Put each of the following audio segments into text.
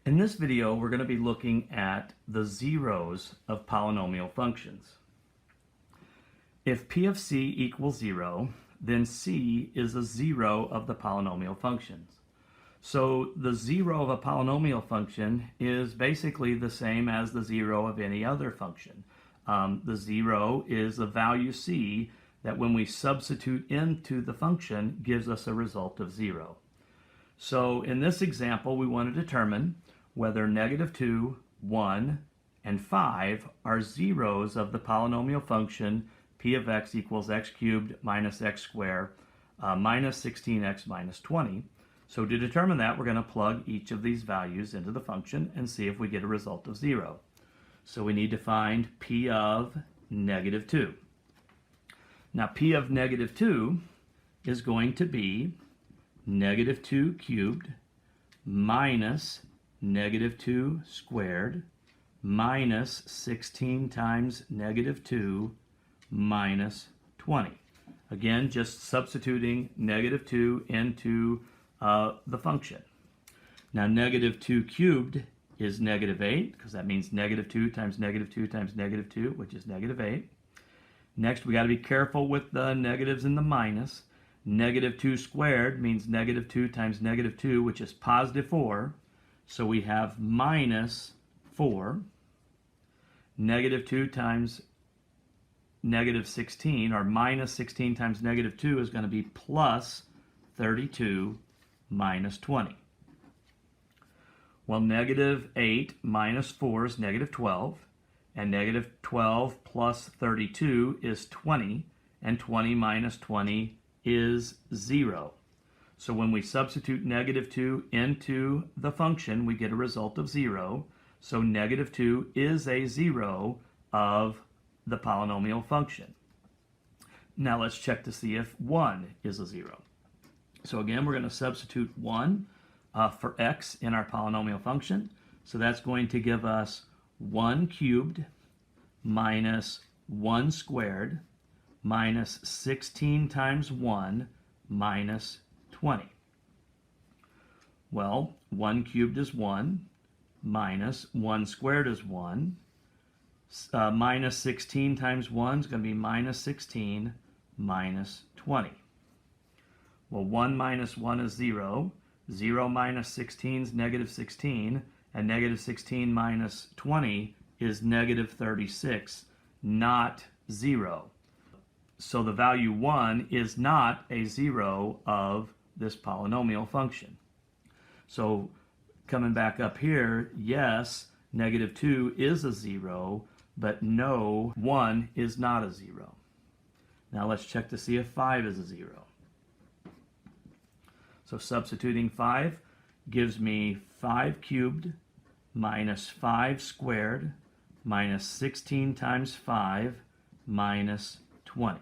In this video, we're going to be looking at the zeros of polynomial functions. If p of c equals 0, then c is a zero of the polynomial functions. So the zero of a polynomial function is basically the same as the zero of any other function. The zero is a value c that when we substitute into the function gives us a result of 0. So in this example, we want to determine whether -2, 1, and 5 are zeros of the polynomial function p of x equals x cubed minus x squared minus 16x minus 20. So to determine that, we're going to plug each of these values into the function and see if we get a result of 0. So we need to find p of -2. Now p of -2 is going to be -2 cubed minus -2 squared minus 16 times -2 minus 20. Again, just substituting -2 into the function. Now -2 cubed is -8, because that means -2 times -2 times -2, which is -8. Next, we got to be careful with the negatives and the minus. -2 squared means -2 times -2, which is +4. So we have minus 4. -2 times -16, or minus 16 times -2, is going to be plus 32 minus 20. Well, -8 minus 4 is -12, and -12 plus 32 is 20, and 20 minus 20 is 0. So when we substitute -2 into the function, we get a result of 0. So -2 is a zero of the polynomial function. Now let's check to see if 1 is a zero. So again, we're going to substitute 1 for x in our polynomial function. So that's going to give us 1 cubed minus 1 squared minus 16 times 1 minus 20. Well, 1 cubed is 1, minus 1 squared is 1. Minus 16 times 1 is going to be minus 16 minus 20. Well, 1 minus 1 is 0. 0 minus 16 is -16. And -16 minus 20 is -36, not 0. So the value 1 is not a zero of this polynomial function. So coming back up here, yes, -2 is a zero, but no, 1 is not a zero. Now let's check to see if 5 is a zero. So substituting 5 gives me 5 cubed minus 5 squared minus 16 times 5 minus 20.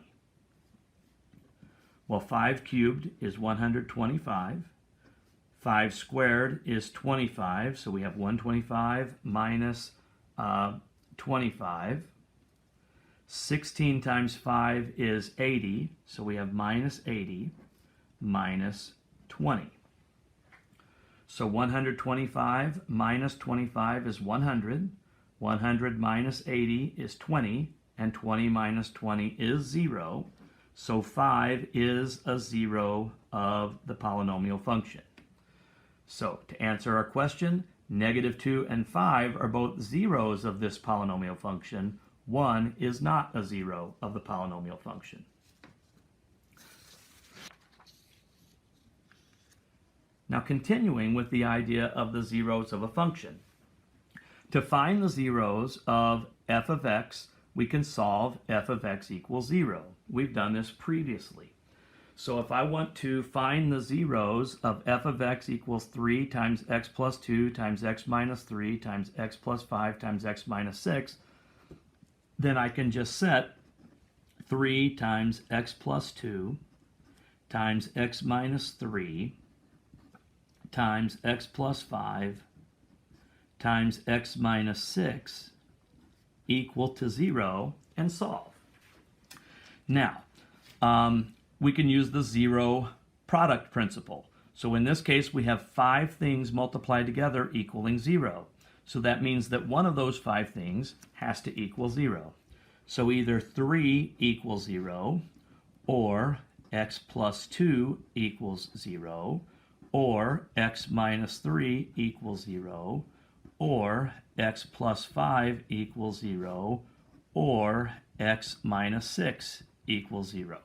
Well, 5 cubed is 125. 5 squared is 25, so we have 125 minus 25. 16 times 5 is 80, so we have minus 80 minus 20. So 125 minus 25 is 100. 100 minus 80 is 20, and 20 minus 20 is 0. So 5 is a zero of the polynomial function. So to answer our question, -2 and 5 are both zeros of this polynomial function. 1 is not a zero of the polynomial function. Now continuing with the idea of the zeros of a function. To find the zeros of f of x, we can solve f of x equals 0. We've done this previously. So if I want to find the zeros of f of x equals 3 times x plus 2 times x minus 3 times x plus 5 times x minus 6, then I can just set 3 times x plus 2 times x minus 3 times x plus 5 times x minus 6 equal to 0 and solve. Now, we can use the zero product principle. So in this case, we have 5 things multiplied together equaling 0. So that means that one of those 5 things has to equal 0. So either 3 equals 0, or x plus 2 equals 0, or x minus 3 equals 0, or x plus 5 equals 0, or x minus 6 equals 0.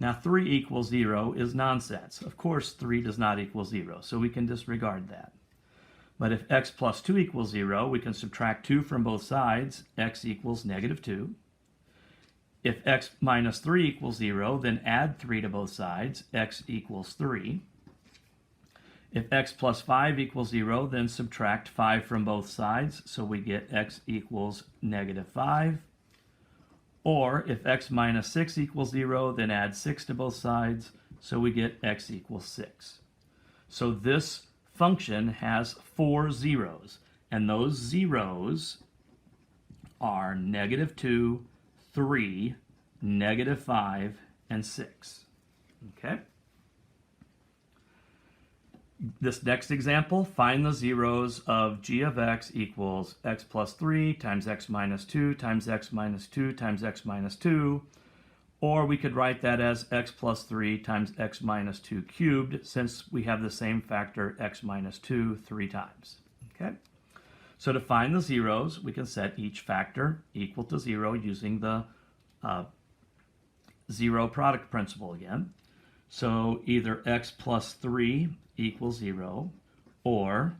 Now 3 equals 0 is nonsense. Of course 3 does not equal 0, so we can disregard that. But if x plus 2 equals 0, we can subtract 2 from both sides, x equals negative 2. If x minus 3 equals 0, then add 3 to both sides, x equals 3. If x plus 5 equals 0, then subtract 5 from both sides, so we get x equals negative 5. Or if x minus 6 equals 0, then add 6 to both sides, so we get x equals 6. So this function has 4 zeros, and those zeros are negative 2, 3, negative 5, and 6. Okay? This next example, find the zeros of g of x equals x plus 3 times x minus 2 times x minus 2 times x minus 2. Or we could write that as x plus 3 times x minus 2 cubed, since we have the same factor x minus 2 3 times. Okay? So to find the zeros, we can set each factor equal to 0 using the zero product principle again. So either x plus 3 equals 0, or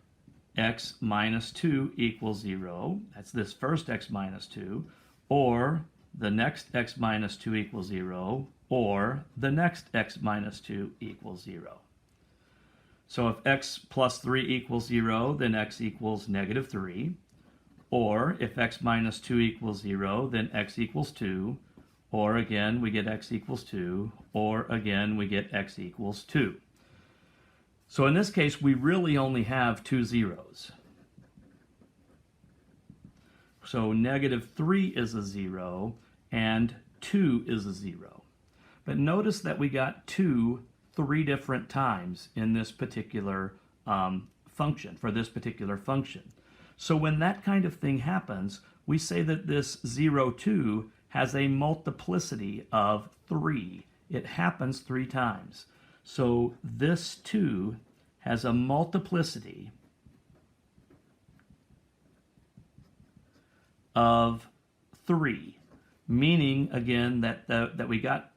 x minus 2 equals 0. That's this first x minus 2. Or the next x minus 2 equals 0, or the next x minus 2 equals 0. So if x plus 3 equals 0, then x equals negative 3. Or if x minus 2 equals 0, then x equals 2. Or again, we get x equals 2. Or again, we get x equals 2. So in this case, we really only have 2 zeros. So negative 3 is a 0, and 2 is a 0. But notice that we got 2 3 different times in this particular function, for this particular function. So when that kind of thing happens, we say that this 0, 2 has a multiplicity of 3. It happens 3 times. So this 2 has a multiplicity of 3, meaning again that we got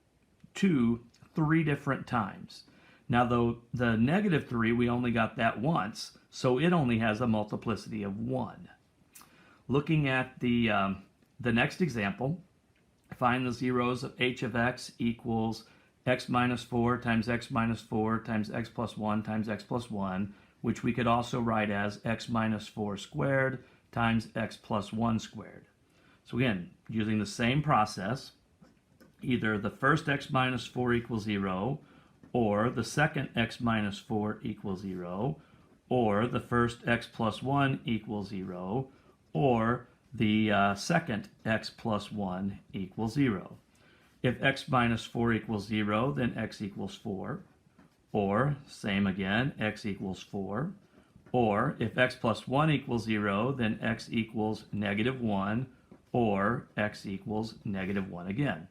2 3 different times. Now the negative 3, we only got that once, so it only has a multiplicity of 1. Looking at the next example, find the zeros of h of x equals x minus 4 times x minus 4 times x plus 1 times x plus 1, which we could also write as x minus 4 squared times x plus 1 squared. So again, using the same process, either the first x minus 4 equals 0, or the second x minus 4 equals 0, or the first x plus 1 equals 0, or the second x plus 1 equals 0. If x minus 4 equals 0, then x equals 4. Or, same again, x equals 4. Or, if x plus 1 equals 0, then x equals negative 1. Or, x equals negative 1 again.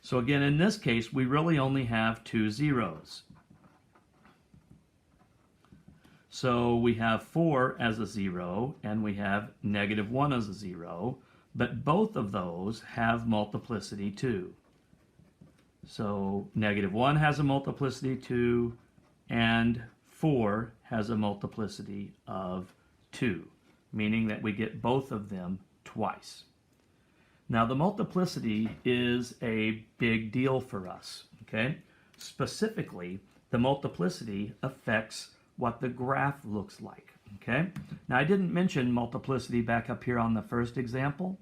So again, in this case, we really only have 2 zeros. So we have 4 as a 0, and we have negative 1 as a 0, but both of those have multiplicity 2. So negative 1 has a multiplicity 2, and 4 has a multiplicity of 2, meaning that we get both of them twice. Now the multiplicity is a big deal for us, okay? Specifically, the multiplicity affects what the graph looks like, okay? Now I didn't mention multiplicity back up here on the first example,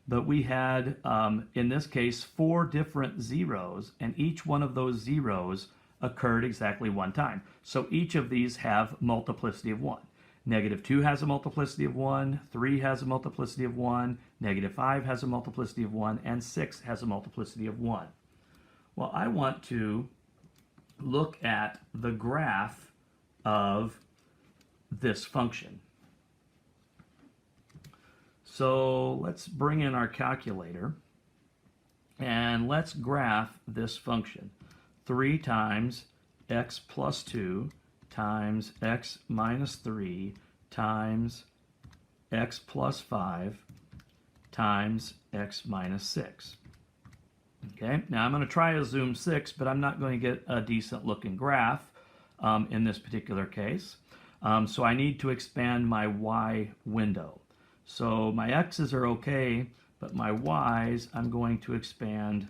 but we had, in this case, 4 different zeros, and each one of those zeros occurred exactly 1 time. So each of these have multiplicity of 1. Negative 2 has a multiplicity of 1, 3 has a multiplicity of 1, negative 5 has a multiplicity of 1, and 6 has a multiplicity of 1. Well, I want to look at the graph of this function. So let's bring in our calculator and let's graph this function. 3 times x plus 2 times x minus 3 times x plus 5 times x minus 6. Okay, now I'm going to try a zoom 6, but I'm not going to get a decent looking graph in this particular case. So I need to expand my y window. So my x's are okay, but my y's I'm going to expand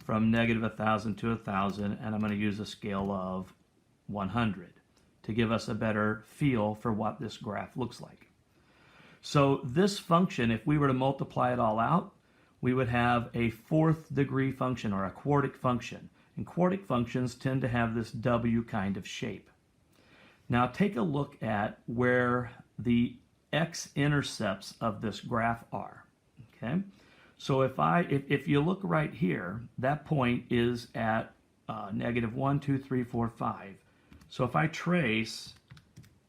from negative 1,000 to 1,000, and I'm going to use a scale of 100 to give us a better feel for what this graph looks like. So this function, if we were to multiply it all out, we would have a 4th degree function, or a quartic function. And quartic functions tend to have this W kind of shape. Now take a look at where the x-intercepts of this graph are. Okay, so if you look right here, that point is at negative 1, 2, 3, 4, 5. So if I trace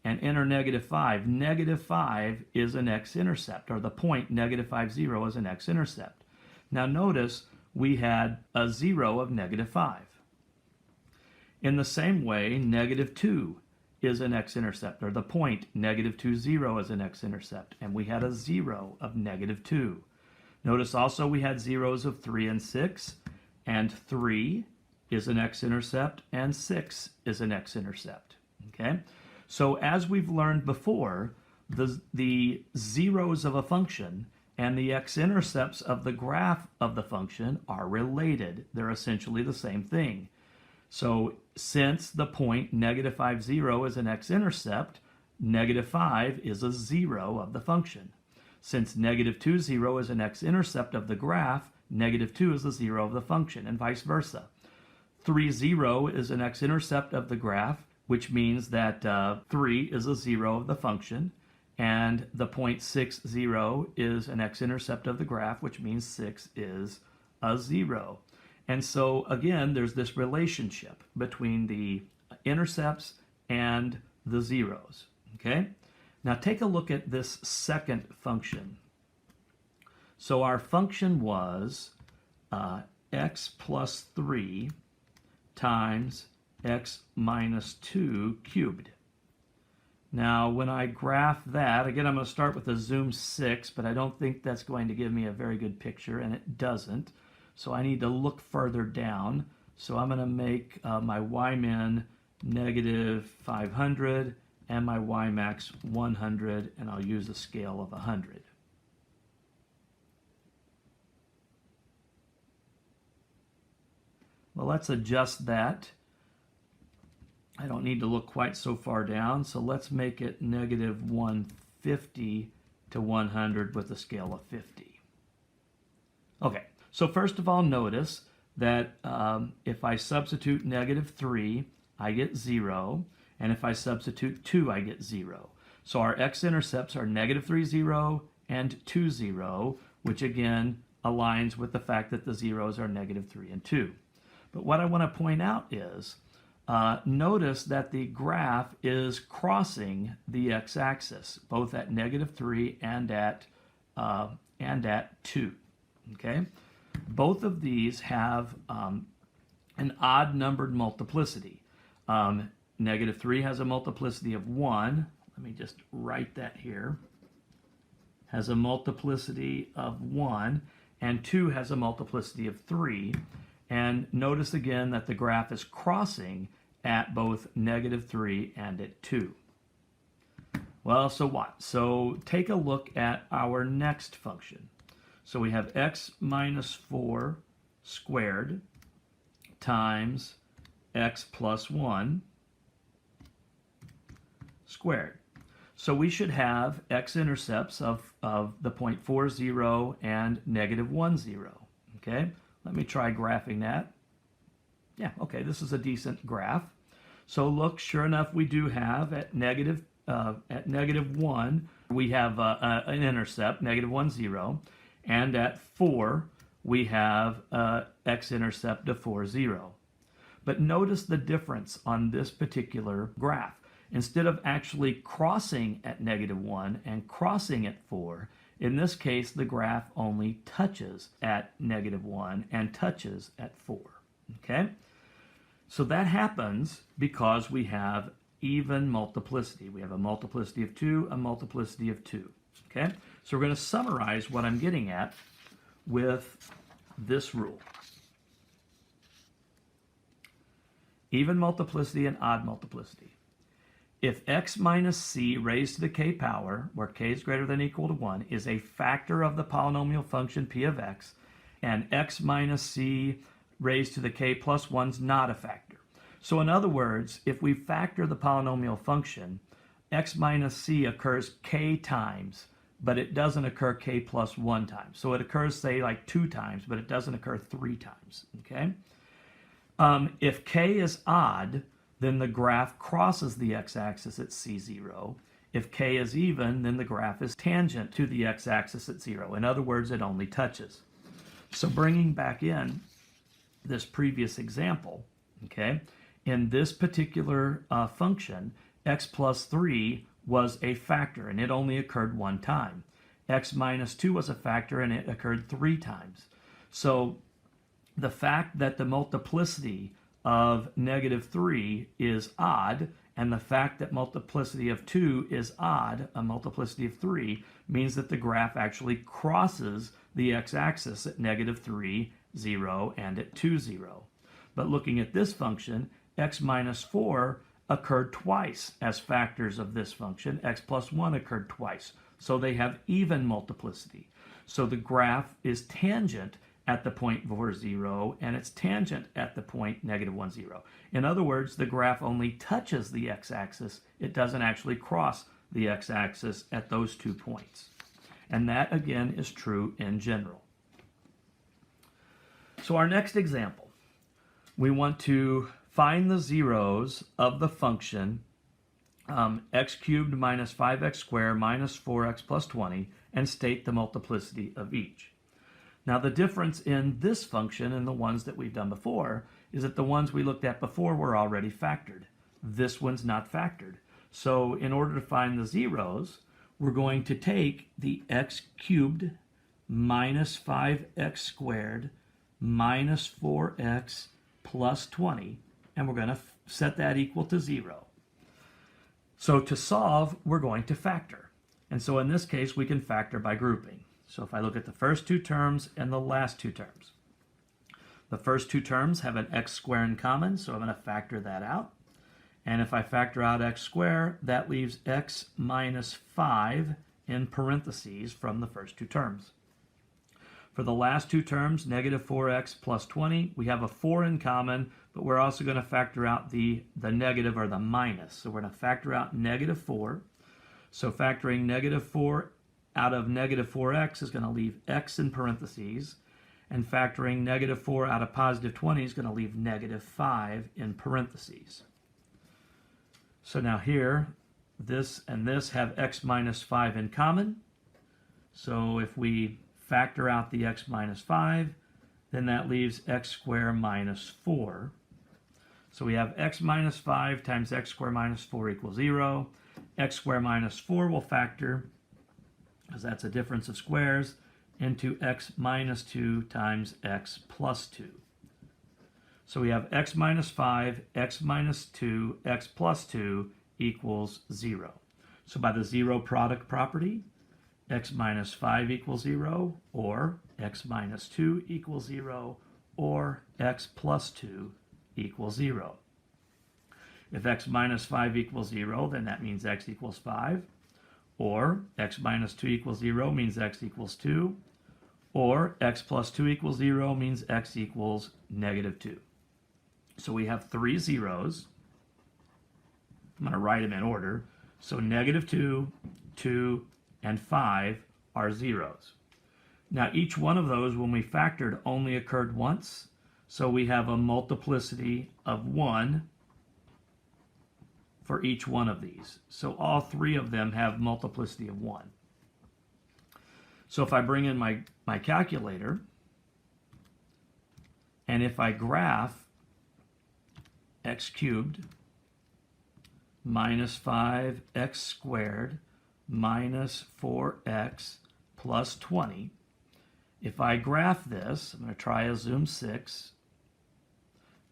and enter negative 5 is an x-intercept, or the point negative 5, 0 is an x-intercept. Now notice we had a 0 of negative 5. In the same way, negative 2 is an x-intercept, or the point negative 2, 0 is an x-intercept, and we had a 0 of negative 2. Notice also we had zeros of 3 and 6, and 3 is an x-intercept, and 6 is an x-intercept. Okay? So as we've learned before, the zeros of a function and the x-intercepts of the graph of the function are related. They're essentially the same thing. So since the point negative 5, 0 is an x-intercept, negative 5 is a 0 of the function. Since negative 2, 0 is an x-intercept of the graph, negative 2 is a 0 of the function, and vice versa. 3, 0 is an x-intercept of the graph, which means that 3 is a 0 of the function, and the point 6, 0 is an x-intercept of the graph, which means 6 is a 0. And so, again, there's this relationship between the intercepts and the zeros. Okay? Now take a look at this second function. So our function was x plus 3 times x minus 2 cubed. Now when I graph that, again I'm going to start with a zoom 6, but I don't think that's going to give me a very good picture, and it doesn't. So I need to look further down. So I'm going to make my y-min negative 500 and my y-max 100, and I'll use a scale of 100. Well, let's adjust that. I don't need to look quite so far down, so let's make it negative 150 to 100 with a scale of 50. Okay, so first of all, notice that if I substitute negative 3, I get 0, and if I substitute 2, I get 0. So our x-intercepts are negative 3, 0, and 2, 0, which again aligns with the fact that the zeros are negative 3 and 2. But what I want to point out is, notice that the graph is crossing the x-axis, both at negative 3 and at 2. Okay? Both of these have an odd-numbered multiplicity. Negative 3 has a multiplicity of 1. Let me just write that here. Has a multiplicity of 1, and 2 has a multiplicity of 3. And notice again that the graph is crossing at both negative 3 and at 2. Well, so what? So take a look at our next function. So we have x minus 4 squared times x plus 1 squared. So we should have x-intercepts of the point 4, 0 and negative 1, 0. Okay? Let me try graphing that. Yeah, okay, this is a decent graph. So look, sure enough, we do have at negative 1, we have an intercept, negative 1, 0. And at 4, we have x-intercept of 4, 0. But notice the difference on this particular graph. Instead of actually crossing at -1 and crossing at 4, in this case, the graph only touches at -1 and touches at 4. Okay? So that happens because we have even multiplicity. We have a multiplicity of 2, a multiplicity of 2. Okay? So we're going to summarize what I'm getting at with this rule. Even multiplicity and odd multiplicity. If x minus c raised to the k power, where k is greater than or equal to 1, is a factor of the polynomial function p of x, and x minus c raised to the k plus 1 is not a factor. So in other words, if we factor the polynomial function, x minus c occurs k times, but it doesn't occur k plus 1 times. So it occurs, say, like 2 times, but it doesn't occur 3 times. Okay? If k is odd, then the graph crosses the x-axis at c0. If k is even, then the graph is tangent to the x-axis at 0. In other words, it only touches. So bringing back in this previous example, okay, in this particular function, x plus 3 was a factor, and it only occurred 1 time. X minus 2 was a factor, and it occurred 3 times. So the fact that the multiplicity of -3 is odd, and the fact that multiplicity of 2 is odd, a multiplicity of 3, means that the graph actually crosses the x-axis at -3, 0, and at 2, 0. But looking at this function, x minus 4 occurred twice as factors of this function. X plus 1 occurred twice. So they have even multiplicity. So the graph is tangent at the point 4, 0, and it's tangent at the point -1, 0. In other words, the graph only touches the x-axis. It doesn't actually cross the x-axis at those 2 points. And that, again, is true in general. So our next example, we want to find the zeros of the function x cubed minus 5x squared minus 4x plus 20 and state the multiplicity of each. Now the difference in this function and the ones that we've done before is that the ones we looked at before were already factored. This one's not factored. So in order to find the zeros, we're going to take the x cubed minus 5x squared minus 4x plus 20, and we're going to set that equal to 0. So to solve, we're going to factor. And so in this case, we can factor by grouping. So if I look at the first 2 terms and the last 2 terms, the first 2 terms have an x squared in common, so I'm going to factor that out. And if I factor out x squared, that leaves x minus 5 in parentheses from the first 2 terms. For the last 2 terms, negative 4x plus 20, we have a 4 in common, but we're also going to factor out the negative or the minus. So we're going to factor out negative 4. So factoring negative 4 out of negative 4x is going to leave x in parentheses, and factoring negative 4 out of positive 20 is going to leave negative 5 in parentheses. So now here, this and this have x minus 5 in common. So if we factor out the x minus 5, then that leaves x squared minus 4. So we have x minus 5 times x squared minus 4 equals 0. X squared minus 4 will factor, because that's a difference of squares, into x minus 2 times x plus 2. So we have x minus 5, x minus 2, x plus 2 equals 0. So by the zero product property, x minus 5 equals 0, or x minus 2 equals 0, or x plus 2 equals 0. If x minus 5 equals 0, then that means x equals 5. Or x minus 2 equals 0 means x equals 2. Or x plus 2 equals 0 means x equals negative 2. So we have 3 zeros. I'm going to write them in order. So negative 2, 2, and 5 are zeros. Now each one of those, when we factored, only occurred once. So we have a multiplicity of 1 for each one of these. So all 3 of them have multiplicity of 1. So if I bring in my calculator, and if I graph x cubed minus 5x squared minus 4x plus 20. If I graph this, I'm going to try a zoom 6.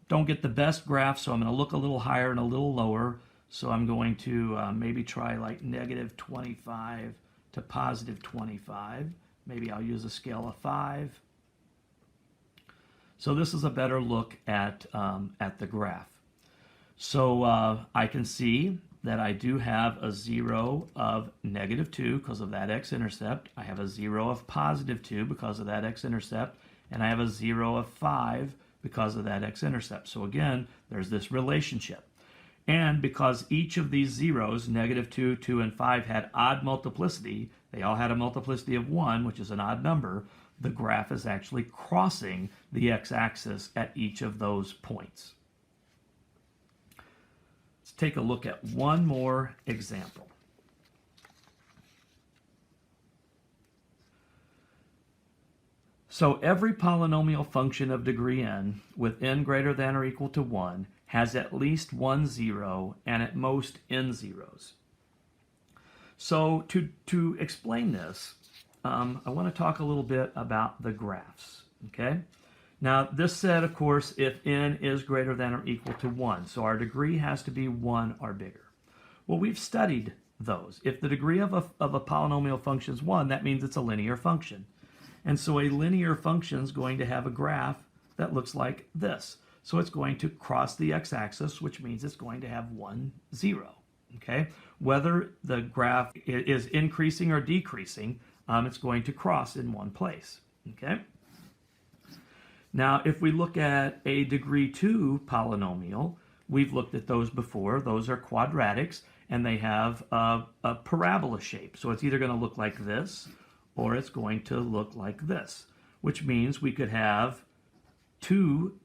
Don't get the best graph, so I'm going to look a little higher and a little lower. So I'm going to maybe try like negative 25 to positive 25. Maybe I'll use a scale of 5. So this is a better look at the graph. So I can see that I do have a 0 of negative 2 because of that x-intercept. I have a 0 of positive 2 because of that x-intercept. And I have a 0 of 5 because of that x-intercept. So again, there's this relationship. And because each of these zeros, negative 2, 2, and 5, had odd multiplicity, they all had a multiplicity of 1, which is an odd number, the graph is actually crossing the x-axis at each of those points. Let's take a look at one more example. So every polynomial function of degree n with n greater than or equal to 1 has at least one 0 and at most n zeros. So to explain this, I want to talk a little bit about the graphs. Okay. Now this said, of course, if n is greater than or equal to 1, so our degree has to be 1 or bigger. Well, we've studied those. If the degree of a polynomial function is 1, that means it's a linear function. And so a linear function is going to have a graph that looks like this. So it's going to cross the x-axis, which means it's going to have 1, 0. Okay? Whether the graph is increasing or decreasing, it's going to cross in one place. Okay? Now, if we look at a degree 2 polynomial, we've looked at those before. Those are quadratics, and they have a parabola shape. So it's either going to look like this, or it's going to look like this, which means we could have two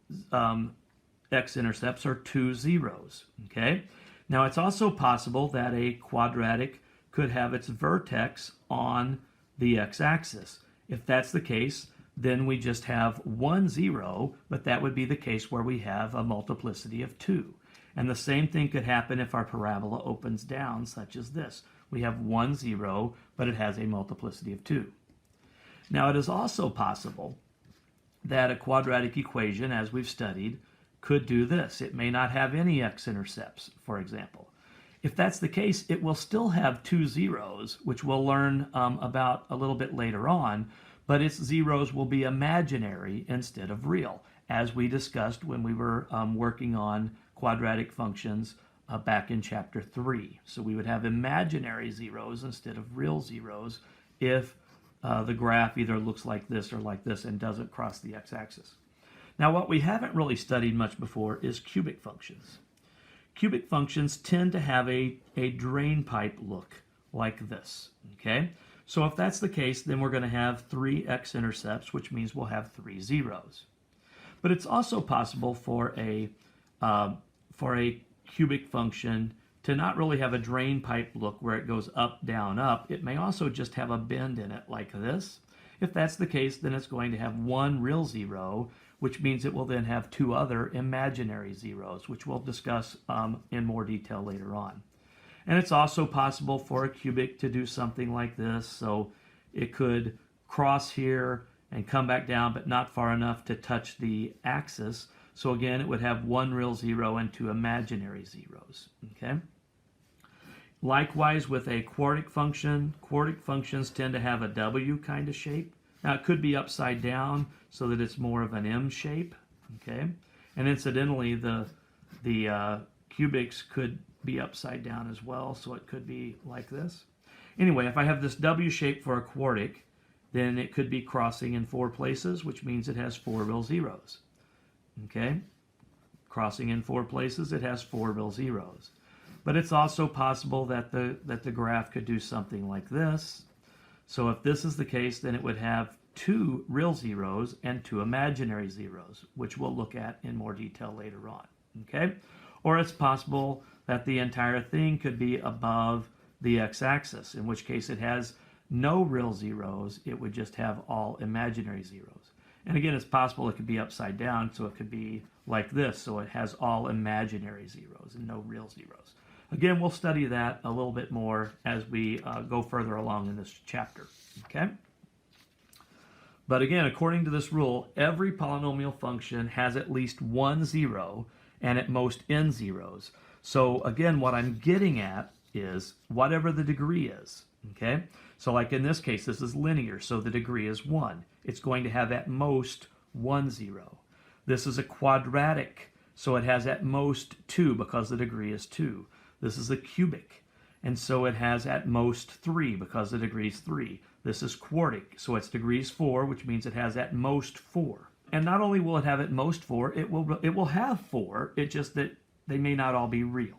x-intercepts or two zeros. Okay? Now, it's also possible that a quadratic could have its vertex on the x-axis. If that's the case, then we just have 1, 0, but that would be the case where we have a multiplicity of 2. And the same thing could happen if our parabola opens down, such as this. We have 1, 0, but it has a multiplicity of 2. Now, it is also possible that a quadratic equation, as we've studied, could do this. It may not have any x-intercepts, for example. If that's the case, it will still have two zeros, which we'll learn about a little bit later on, but its zeros will be imaginary instead of real, as we discussed when we were working on quadratic functions back in chapter 3. So we would have imaginary zeros instead of real zeros if the graph either looks like this or like this and doesn't cross the x-axis. Now, what we haven't really studied much before is cubic functions. Cubic functions tend to have a drain pipe look like this. Okay? So if that's the case, then we're going to have 3 x-intercepts, which means we'll have 3 zeros. But it's also possible for a cubic function to not really have a drain pipe look where it goes up, down, up. It may also just have a bend in it like this. If that's the case, then it's going to have 1 real 0, which means it will then have 2 other imaginary zeros, which we'll discuss in more detail later on. And it's also possible for a cubic to do something like this. So it could cross here and come back down, but not far enough to touch the axis. So again, it would have 1 real 0 and 2 imaginary zeros. Okay. Likewise, with a quartic function, quartic functions tend to have a W kind of shape. Now, it could be upside down so that it's more of an M shape. Okay. And incidentally, the cubics could be upside down as well, so it could be like this. Anyway, if I have this W shape for a quartic, then it could be crossing in 4 places, which means it has 4 real zeros. Okay? Crossing in 4 places, it has 4 real zeros. But it's also possible that the graph could do something like this. So if this is the case, then it would have 2 real zeros and 2 imaginary zeros, which we'll look at in more detail later on. Okay? Or it's possible that the entire thing could be above the x-axis, in which case it has no real zeros. It would just have all imaginary zeros. And again, it's possible it could be upside down, so it could be like this, so it has all imaginary zeros and no real zeros. Again, we'll study that a little bit more as we go further along in this chapter, okay? But again, according to this rule, every polynomial function has at least one zero and at most n zeros. So again, what I'm getting at is whatever the degree is, okay? So like in this case, this is linear, so the degree is 1. It's going to have at most 1 0. This is a quadratic, so it has at most 2 because the degree is 2. This is a cubic, and so it has at most 3 because the degree is 3. This is quartic, so its degree is 4, which means it has at most 4. And not only will it have at most 4, it will have 4, it's just that they may not all be real,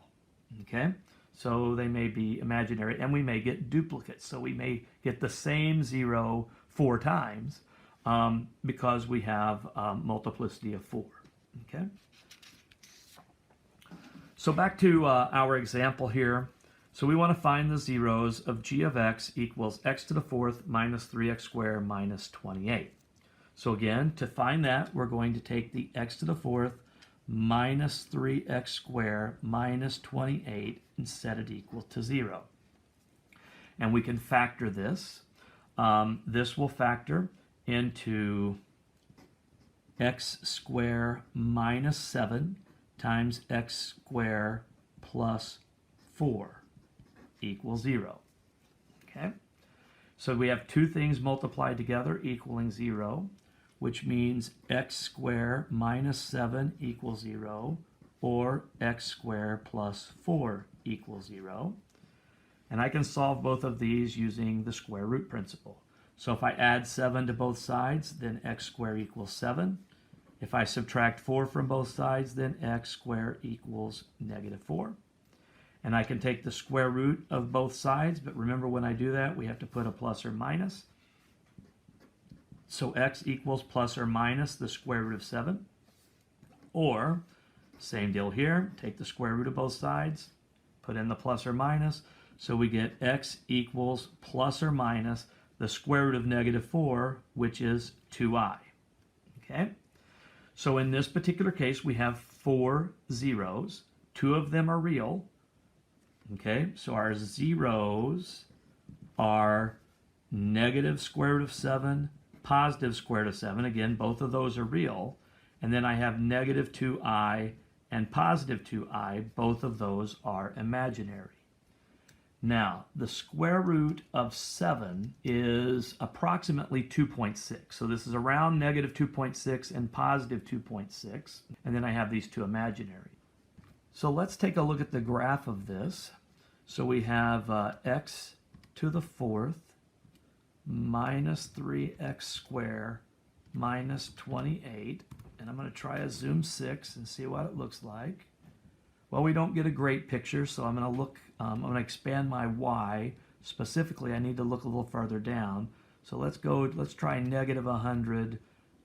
okay? So they may be imaginary, and we may get duplicates. So we may get the same 0 4 times because we have multiplicity of 4, okay? So back to our example here. So we want to find the zeros of g of x equals x to the fourth minus 3x squared minus 28. So again, to find that, we're going to take the x to the fourth minus 3x squared minus 28 and set it equal to 0. And we can factor this. This will factor into x squared minus 7 times x squared plus 4 equals 0. Okay? So we have two things multiplied together equaling 0, which means x squared minus 7 equals 0, or x squared plus 4 equals 0. And I can solve both of these using the square root principle. So if I add 7 to both sides, then x squared equals 7. If I subtract 4 from both sides, then x squared equals negative 4. And I can take the square root of both sides, but remember when I do that, we have to put a plus or minus. So x equals plus or minus the square root of 7. Or, same deal here, take the square root of both sides, put in the plus or minus, so we get x equals plus or minus the square root of negative 4, which is 2i. Okay? So in this particular case, we have 4 zeros. 2 of them are real. Okay? So our zeros are negative square root of 7, positive square root of 7. Again, both of those are real. And then I have negative 2i and positive 2i. Both of those are imaginary. Now, the square root of 7 is approximately 2.6. So this is around negative 2.6 and positive 2.6. And then I have these two imaginary. So let's take a look at the graph of this. So we have x to the fourth minus 3x squared minus 28. And I'm going to try a zoom 6 and see what it looks like. Well, we don't get a great picture, so I'm going to expand my y. Specifically, I need to look a little further down. So let's try negative 100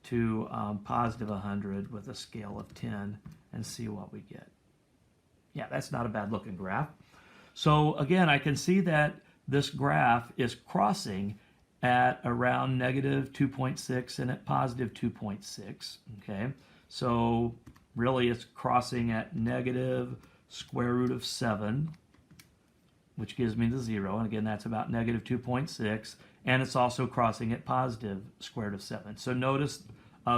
to positive 100 with a scale of 10 and see what we get. Yeah, that's not a bad looking graph. So again, I can see that this graph is crossing at around negative 2.6 and at positive 2.6. Okay, so really it's crossing at negative square root of 7, which gives me the 0. And again, that's about negative 2.6. And it's also crossing at positive square root of 7. So notice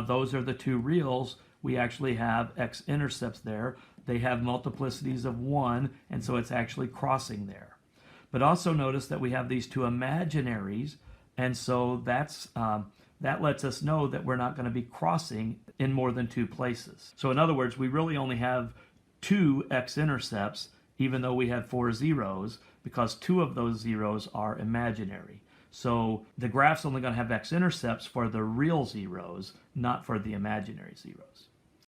those are the two reals. We actually have x-intercepts there. They have multiplicities of 1, and so it's actually crossing there. But also notice that we have these two imaginaries, and so that lets us know that we're not going to be crossing in more than 2 places. So in other words, we really only have 2 x-intercepts, even though we have 4 zeros, because 2 of those zeros are imaginary. So the graph's only going to have x-intercepts for the real zeros, not for the imaginary zeros.